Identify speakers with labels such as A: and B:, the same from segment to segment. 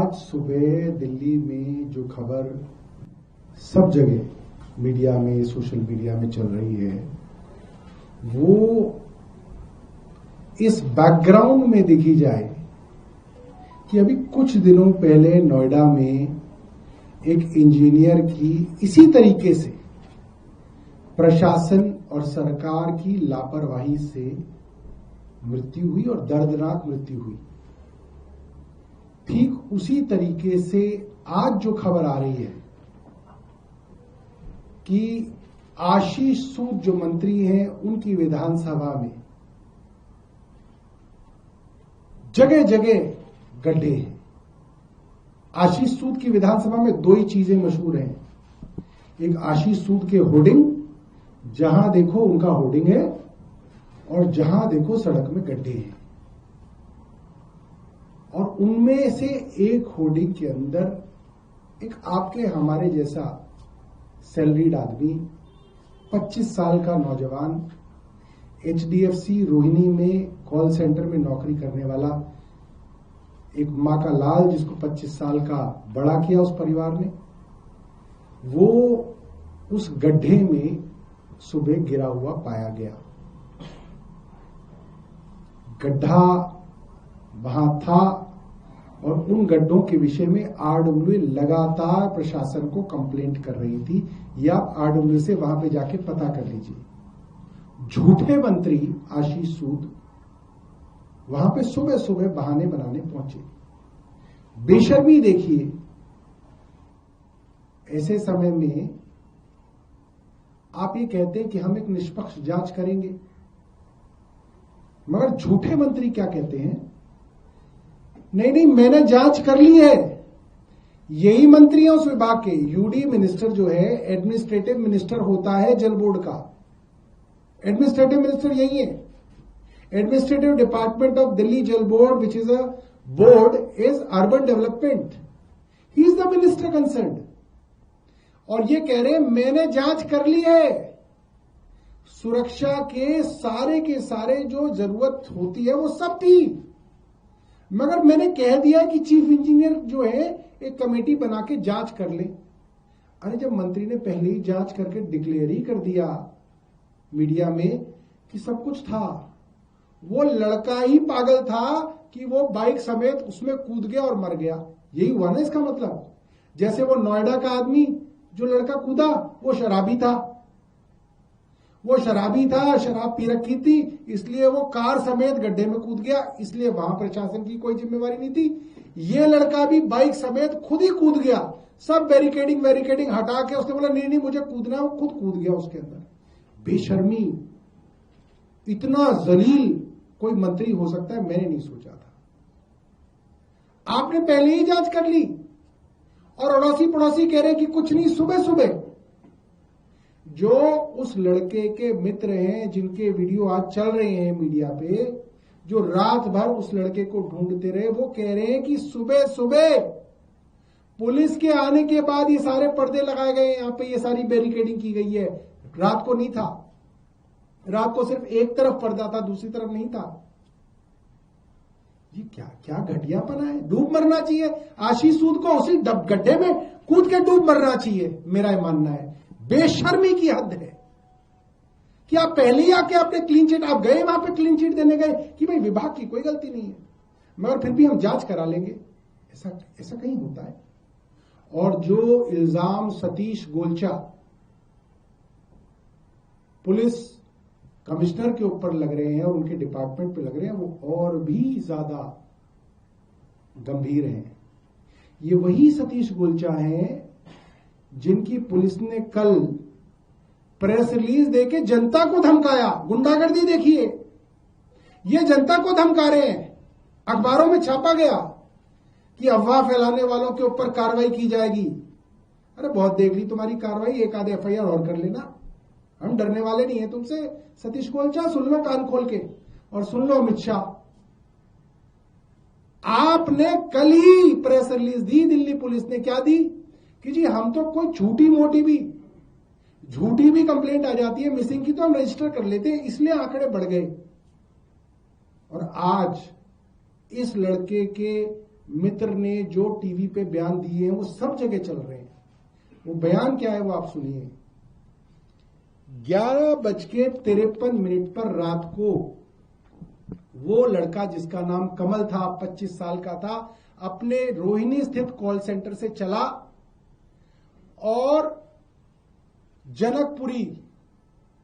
A: आज सुबह दिल्ली में जो खबर सब जगह मीडिया में, सोशल मीडिया में चल रही है, वो इस बैकग्राउंड में देखी जाए कि अभी कुछ दिनों पहले नोएडा में एक इंजीनियर की इसी तरीके से प्रशासन और सरकार की लापरवाही से मृत्यु हुई और दर्दनाक मृत्यु हुई। ठीक उसी तरीके से आज जो खबर आ रही है कि आशीष सूद जो मंत्री हैं उनकी विधानसभा में जगह जगह गड्ढे हैं। आशीष सूद की विधानसभा में दो ही चीजें मशहूर हैं, एक आशीष सूद के होर्डिंग, जहां देखो उनका होर्डिंग है, और जहां देखो सड़क में गड्ढे हैं। और उनमें से एक होर्डिंग के अंदर एक आपके हमारे जैसा सैलरीड आदमी, 25 साल का नौजवान, HDFC रोहिणी में कॉल सेंटर में नौकरी करने वाला एक मां का लाल, जिसको 25 साल का बड़ा किया उस परिवार ने, वो उस गड्ढे में सुबह गिरा हुआ पाया गया। गड्ढा वहां था और उन गड्ढों के विषय में RWA लगातार प्रशासन को कंप्लेंट कर रही थी, या RWA से वहां पे जाके पता कर लीजिए। झूठे मंत्री आशीष सूद वहां पे सुबह सुबह बहाने बनाने पहुंचे। बेशर्मी देखिए, ऐसे समय में आप ये कहते हैं कि हम एक निष्पक्ष जांच करेंगे, मगर झूठे मंत्री क्या कहते हैं? नहीं, मैंने जांच कर ली है। यही मंत्री है उस विभाग के। यूडी मिनिस्टर जो है, एडमिनिस्ट्रेटिव मिनिस्टर होता है जल बोर्ड का। एडमिनिस्ट्रेटिव मिनिस्टर यही है। एडमिनिस्ट्रेटिव डिपार्टमेंट ऑफ दिल्ली जल board, which is a board, is urban development. He is the minister concerned. और ये कह रहे हैं मैंने जांच कर ली है। सुरक्षा के सारे जो जरूरत होती है वो सब थी, मगर मैंने कह दिया कि चीफ इंजीनियर जो है एक कमेटी बना के जांच कर ले। अरे जब मंत्री ने पहले ही जांच करके डिक्लेयर ही कर दिया मीडिया में कि सब कुछ था, वो लड़का ही पागल था कि वो बाइक समेत उसमें कूद गया और मर गया। यही हुआ ना इसका मतलब। जैसे वो नोएडा का आदमी जो लड़का कूदा, वो शराबी था, शराब पी रखी थी, इसलिए वो कार समेत गड्ढे में कूद गया, इसलिए वहां प्रशासन की कोई जिम्मेवारी नहीं थी। ये लड़का भी बाइक समेत खुद ही कूद गया। सब बैरिकेडिंग हटा के उसने बोला नहीं मुझे कूदना है, वो खुद कूद गया उसके अंदर। बेशर्मी, इतना जलील कोई मंत्री हो सकता है, मैंने नहीं सोचा था। आपने पहले ही जांच कर ली और अड़ोसी पड़ोसी कह रहे कि कुछ नहीं। सुबह सुबह जो उस लड़के के मित्र हैं, जिनके वीडियो आज चल रहे हैं मीडिया पे, जो रात भर उस लड़के को ढूंढते रहे, वो कह रहे हैं कि सुबह सुबह पुलिस के आने के बाद ये सारे पर्दे लगाए गए, यहां पे ये सारी बैरिकेडिंग की गई है। रात को नहीं था, रात को सिर्फ एक तरफ पर्दा था, दूसरी तरफ नहीं था। ये क्या घटियापना है। डूब मरना चाहिए आशीष सूद को, उसी गड्ढे में कूद के डूब मरना चाहिए, मेरा ये मानना है। बेशर्मी की हद है कि आप पहले ही आके आपने क्लीन चिट, आप गए वहां पे क्लीन चिट देने गए कि भाई विभाग की कोई गलती नहीं है, मगर फिर भी हम जांच करा लेंगे। ऐसा कहीं होता है? और जो इल्जाम सतीश गोलचा पुलिस कमिश्नर के ऊपर लग रहे हैं और उनके डिपार्टमेंट पे लग रहे हैं, वो और भी ज्यादा गंभीर हैं। ये वही सतीश गोलचा हैं जिनकी पुलिस ने कल प्रेस रिलीज देके जनता को धमकाया। गुंडागर्दी देखिए, ये जनता को धमका रहे हैं। अखबारों में छापा गया कि अफवाह फैलाने वालों के ऊपर कार्रवाई की जाएगी। अरे बहुत देख ली तुम्हारी कार्रवाई, एक आधे FIR और कर लेना, हम डरने वाले नहीं है तुमसे। सतीश गोलचा, सुन लो कान खोल के, और सुन लो अमित शाह, आपने कल ही प्रेस रिलीज दी, दिल्ली पुलिस ने क्या दी कि जी हम तो कोई झूठी भी कंप्लेंट आ जाती है मिसिंग की तो हम रजिस्टर कर लेते हैं, इसलिए आंकड़े बढ़ गए। और आज इस लड़के के मित्र ने जो टीवी पे बयान दिए हैं वो सब जगह चल रहे हैं। वो बयान क्या है वो आप सुनिए। 11:53 पर रात को वो लड़का जिसका नाम कमल था, 25 साल का था, अपने रोहिणी स्थित कॉल सेंटर से चला और जनकपुरी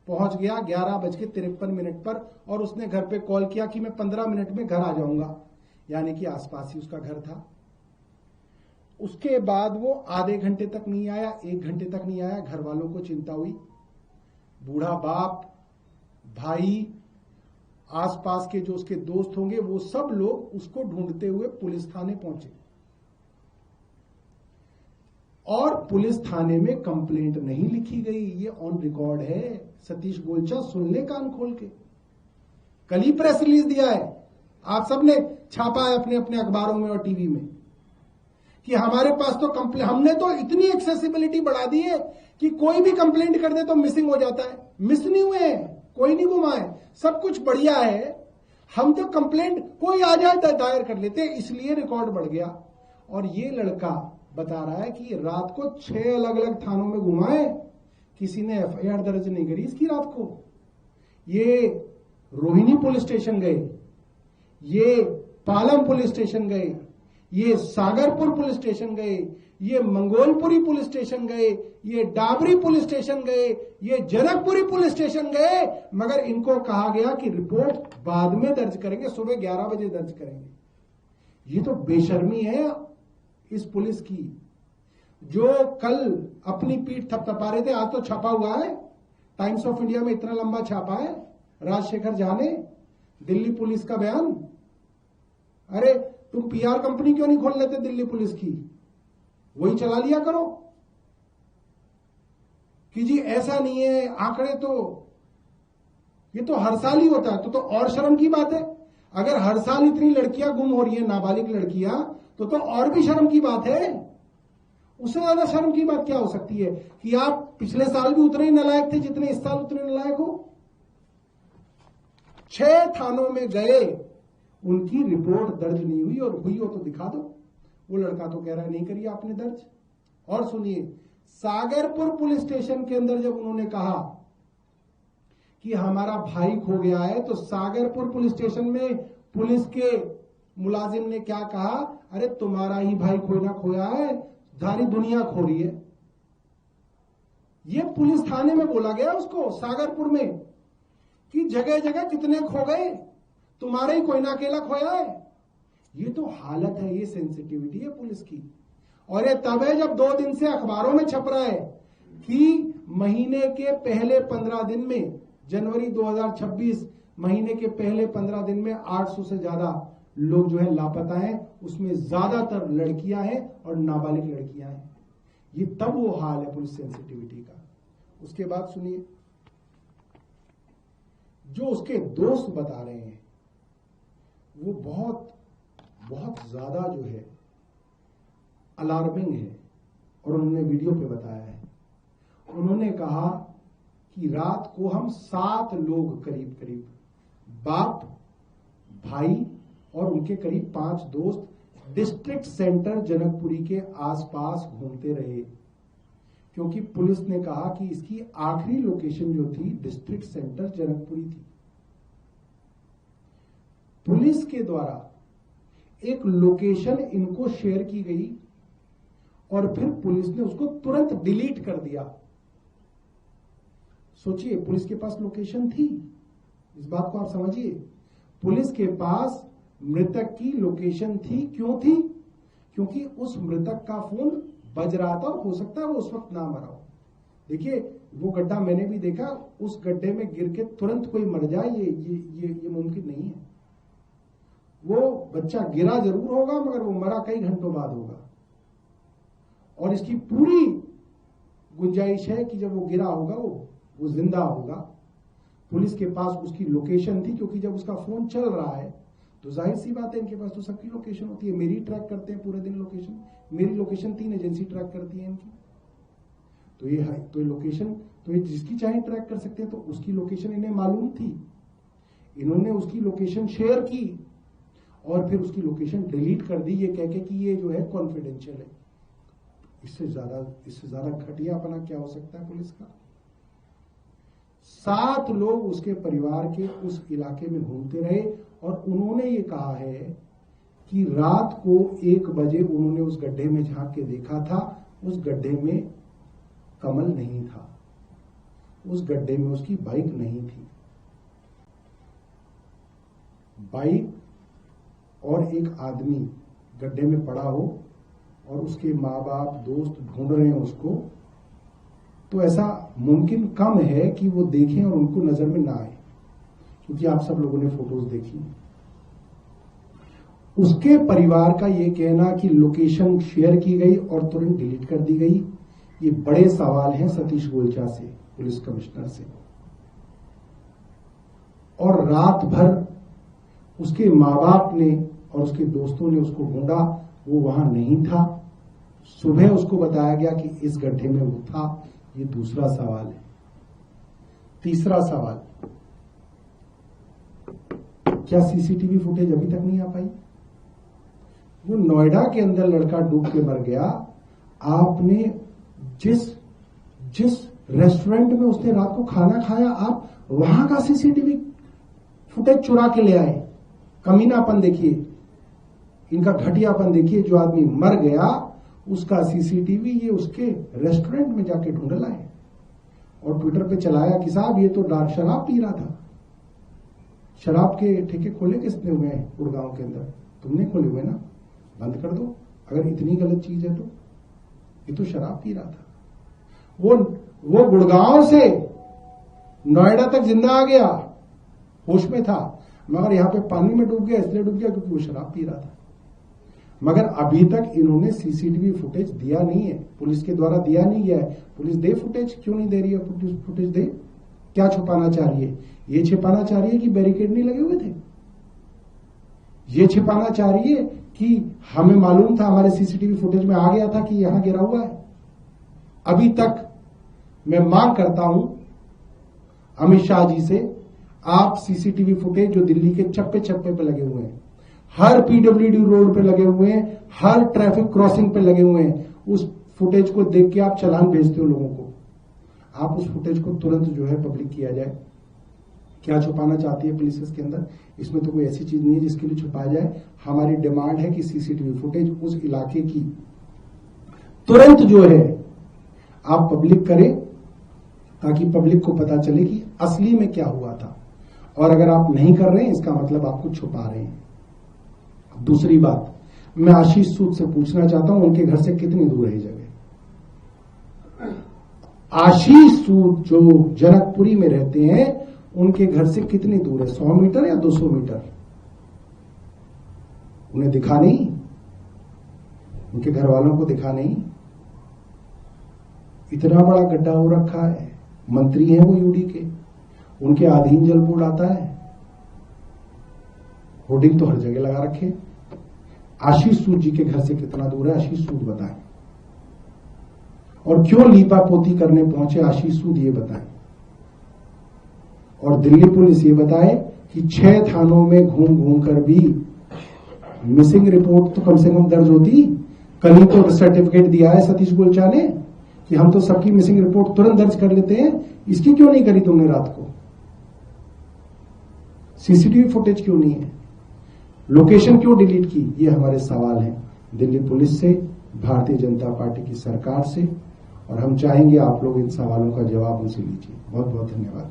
A: पहुंच गया 11:53 पर, और उसने घर पे कॉल किया कि मैं 15 मिनट में घर आ जाऊंगा, यानी कि आसपास ही उसका घर था। उसके बाद वो आधे घंटे तक नहीं आया, 1 घंटे तक नहीं आया। घर वालों को चिंता हुई, बूढ़ा बाप, भाई, आसपास के जो उसके दोस्त होंगे वो सब लोग उसको ढूंढते हुए पुलिस थाने पहुंचे और पुलिस थाने में कंप्लेंट नहीं लिखी गई। ये ऑन रिकॉर्ड है। सतीश गोलचा, सुन ले कान खोल के। कल ही प्रेस रिलीज दिया है, आप सबने छापा है अपने अपने अखबारों में और टीवी में कि हमारे पास तो कंप्लेंट, हमने तो इतनी एक्सेसिबिलिटी बढ़ा दी है कि कोई भी कंप्लेंट कर दे तो मिसिंग हो जाता है। मिस नहीं हुए हैं, कोई नहीं गुमा है, सब कुछ बढ़िया है। हम तो कंप्लेंट कोई आ जाए दायर कर लेते, इसलिए रिकॉर्ड बढ़ गया। और ये लड़का बता रहा है कि रात को 6 अलग अलग थानों में घुमाए, किसी ने एफआईआर दर्ज नहीं करी इसकी। रात को ये रोहिणी पुलिस स्टेशन गए, ये पालम पुलिस स्टेशन गए, ये सागरपुर पुलिस स्टेशन गए, ये मंगोलपुरी पुलिस स्टेशन गए, ये डाबरी पुलिस स्टेशन गए, ये जनकपुरी पुलिस स्टेशन गए, मगर इनको कहा गया कि रिपोर्ट बाद में दर्ज करेंगे, सुबह 11 बजे दर्ज करेंगे। ये तो बेशर्मी है इस पुलिस की। जो कल अपनी पीठ थपथपा रहे थे, आज तो छपा हुआ है टाइम्स ऑफ इंडिया में, इतना लंबा छापा है राजशेखर झा ने, दिल्ली पुलिस का बयान। अरे तुम पीआर कंपनी क्यों नहीं खोल लेते दिल्ली पुलिस की, वही चला लिया करो कि जी ऐसा नहीं है आंकड़े, तो ये तो हर साल ही होता है। तो और शर्म की बात है। अगर हर साल इतनी लड़कियां गुम हो रही है, नाबालिग लड़कियां, तो और भी शर्म की बात है। उससे ज्यादा शर्म की बात क्या हो सकती है कि आप पिछले साल भी उतने ही नालायक थे जितने इस साल उतने नालायक हो। 6 थानों में गए, उनकी रिपोर्ट दर्ज नहीं हुई, और हुई हो तो दिखा दो। वो लड़का तो कह रहा है नहीं करिए आपने दर्ज। और सुनिए, सागरपुर पुलिस स्टेशन के अंदर जब उन्होंने कहा कि हमारा भाई खो गया है, तो सागरपुर पुलिस स्टेशन में पुलिस के मुलाजिम ने क्या कहा, अरे तुम्हारा ही भाई खोना खोया है, सारी दुनिया खो रही है। ये पुलिस थाने में बोला गया उसको सागरपुर में कि जगह जगह कितने खो गए, तुम्हारा ही कोई ना अकेला खोया है। ये तो हालत है, ये सेंसिटिविटी है पुलिस की। और ये तब है जब 2 दिन से अखबारों में छप रहा है कि महीने के पहले 15 दिन में, जनवरी 2026 महीने के पहले 15 दिन में 800 से ज्यादा लोग जो है लापता हैं, उसमें ज्यादातर लड़कियां हैं और नाबालिग लड़कियां हैं। ये तब वो हाल है पुलिस सेंसिटिविटी का। उसके बाद सुनिए, जो उसके दोस्त बता रहे हैं वो बहुत बहुत ज्यादा जो है अलार्मिंग है, और उन्होंने वीडियो पे बताया है। उन्होंने कहा कि रात को हम 7 लोग करीब करीब, बाप, भाई और उनके करीब 5 दोस्त डिस्ट्रिक्ट सेंटर जनकपुरी के आसपास घूमते रहे, क्योंकि पुलिस ने कहा कि इसकी आखिरी लोकेशन जो थी डिस्ट्रिक्ट सेंटर जनकपुरी थी। पुलिस के द्वारा एक लोकेशन इनको शेयर की गई और फिर पुलिस ने उसको तुरंत डिलीट कर दिया। सोचिए, पुलिस के पास लोकेशन थी, इस बात को आप समझिए। पुलिस के पास मृतक की लोकेशन थी। क्यों थी? क्योंकि उस मृतक का फोन बज रहा था, हो सकता है वो उस वक्त ना मरा हो। देखिए, वो गड्ढा मैंने भी देखा, उस गड्ढे में गिर के तुरंत कोई मर जाए ये मुमकिन नहीं है। वो बच्चा गिरा जरूर होगा, मगर वो मरा कई घंटों बाद होगा। और इसकी पूरी गुंजाइश है कि जब वो गिरा होगा वो जिंदा होगा। पुलिस के पास उसकी लोकेशन थी, क्योंकि जब उसका फोन चल रहा है तो जाहिर सी बात है इनके पास तो सबकी लोकेशन होती है। मेरी ट्रैक करते हैं पूरे दिन लोकेशन, मेरी लोकेशन 3 एजेंसी ट्रैक करती है इनकी। तो ये है, तो ये लोकेशन तो ये जिसकी चाहे ट्रैक कर सकते हैं, तो उसकी लोकेशन इन्हें मालूम थी। इन्होंने उसकी लोकेशन शेयर की और फिर उसकी लोकेशन डिलीट कर दी, ये कह के कि ये जो है कॉन्फिडेंशियल है। इससे ज्यादा घटियापना क्या हो सकता है पुलिस का। 7 लोग उसके परिवार के उस इलाके में घूमते रहे और उन्होंने ये कहा है कि रात को 1 बजे उन्होंने उस गड्ढे में झांक के देखा था, उस गड्ढे में कमल नहीं था, उस गड्ढे में उसकी बाइक नहीं थी। बाइक और एक आदमी गड्ढे में पड़ा हो और उसके माँ बाप दोस्त ढूंढ रहे हैं उसको, तो ऐसा मुमकिन कम है कि वो देखें और उनको नजर में ना आए, क्योंकि आप सब लोगों ने फोटोज देखी। उसके परिवार का ये कहना कि लोकेशन शेयर की गई और तुरंत डिलीट कर दी गई, ये बड़े सवाल हैं सतीश गोलचा से, पुलिस कमिश्नर से। और रात भर उसके माँ बाप ने और उसके दोस्तों ने उसको ढूंढा, वो वहां नहीं था। सुबह उसको बताया गया कि इस गड्ढे में वो था। ये दूसरा सवाल है। तीसरा सवाल, क्या सीसीटीवी फुटेज अभी तक नहीं आ पाई? वो नोएडा के अंदर लड़का डूब के मर गया, आपने जिस रेस्टोरेंट में उसने रात को खाना खाया, आप वहां का सीसीटीवी फुटेज चुरा के ले आए। कमीनापन देखिए, इनका घटियापन देखिए। जो आदमी मर गया उसका सीसीटीवी ये उसके रेस्टोरेंट में जाके ढूंढ लाए और ट्विटर पे चलाया कि साहब ये तो डार्क शराब पी रहा था। शराब के ठेके खोले किसने हुए हैं गुड़गांव के अंदर? तुमने खोले हुए ना, बंद कर दो अगर इतनी गलत चीज है तो। ये तो शराब पी रहा था। वो गुड़गांव से नोएडा तक जिंदा आ गया, होश में था, मगर यहां पे पानी में डूब गया। इसलिए डूब गया क्योंकि वो शराब पी रहा था। मगर अभी तक इन्होंने सीसीटीवी फुटेज दिया नहीं है, पुलिस के द्वारा दिया नहीं गया है। पुलिस दे फुटेज, क्यों नहीं दे रही है? फुटेज दे। क्या छुपाना चाह रही है? ये छिपाना चाह रही है कि बैरिकेड नहीं लगे हुए थे। ये छिपाना चाह रही है कि हमें मालूम था, हमारे सीसीटीवी फुटेज में आ गया था कि यहां गिरा हुआ है। अभी तक मैं मांग करता हूं अमित शाह जी से, आप सीसीटीवी फुटेज जो दिल्ली के चप्पे चप्पे पे लगे हुए हैं, हर पीडब्ल्यूडी रोड पे लगे हुए हैं, हर ट्रैफिक क्रॉसिंग पे लगे हुए हैं, उस फुटेज को देख के आप चालान भेजते हो लोगों को, आप उस फुटेज को तुरंत जो है पब्लिक किया जाए। क्या छुपाना चाहती है पुलिस इसके अंदर? इसमें तो कोई ऐसी चीज नहीं है जिसके लिए छुपाया जाए। हमारी डिमांड है कि सीसीटीवी फुटेज उस इलाके की तुरंत जो है आप पब्लिक करें, ताकि पब्लिक को पता चले कि असली में क्या हुआ था। और अगर आप नहीं कर रहे हैं, इसका मतलब आप कुछ छुपा रहे हैं। दूसरी बात, मैं आशीष सूद से पूछना चाहता हूं, उनके घर से कितनी दूर है जगह? आशीष सूद जो जनकपुरी में रहते हैं, उनके घर से कितनी दूर है? 100 मीटर या 200 मीटर? उन्हें दिखा नहीं? उनके घर वालों को दिखा नहीं? इतना बड़ा गड्ढा हो रखा है, मंत्री हैं वो यूडी के, उनके अधीन जल बोर्ड आता है, होर्डिंग तो हर जगह लगा रखे। आशीष सूद जी के घर से कितना दूर है? आशीष सूद बताएं। और क्यों लीपा पोती करने पहुंचे आशीष सूद, ये बताएं। और दिल्ली पुलिस ये बताए कि 6 थानों में घूम घूम कर भी मिसिंग रिपोर्ट तो कम से कम दर्ज होती। कल ही तो सर्टिफिकेट दिया है सतीश गोलचा ने कि हम तो सबकी मिसिंग रिपोर्ट तुरंत दर्ज कर लेते हैं, इसकी क्यों नहीं करी तुमने रात को? सीसीटीवी फुटेज क्यों नहीं है? लोकेशन क्यों डिलीट की? ये हमारे सवाल हैं दिल्ली पुलिस से, भारतीय जनता पार्टी की सरकार से, और हम चाहेंगे आप लोग इन सवालों का जवाब उनसे लीजिए। बहुत बहुत धन्यवाद।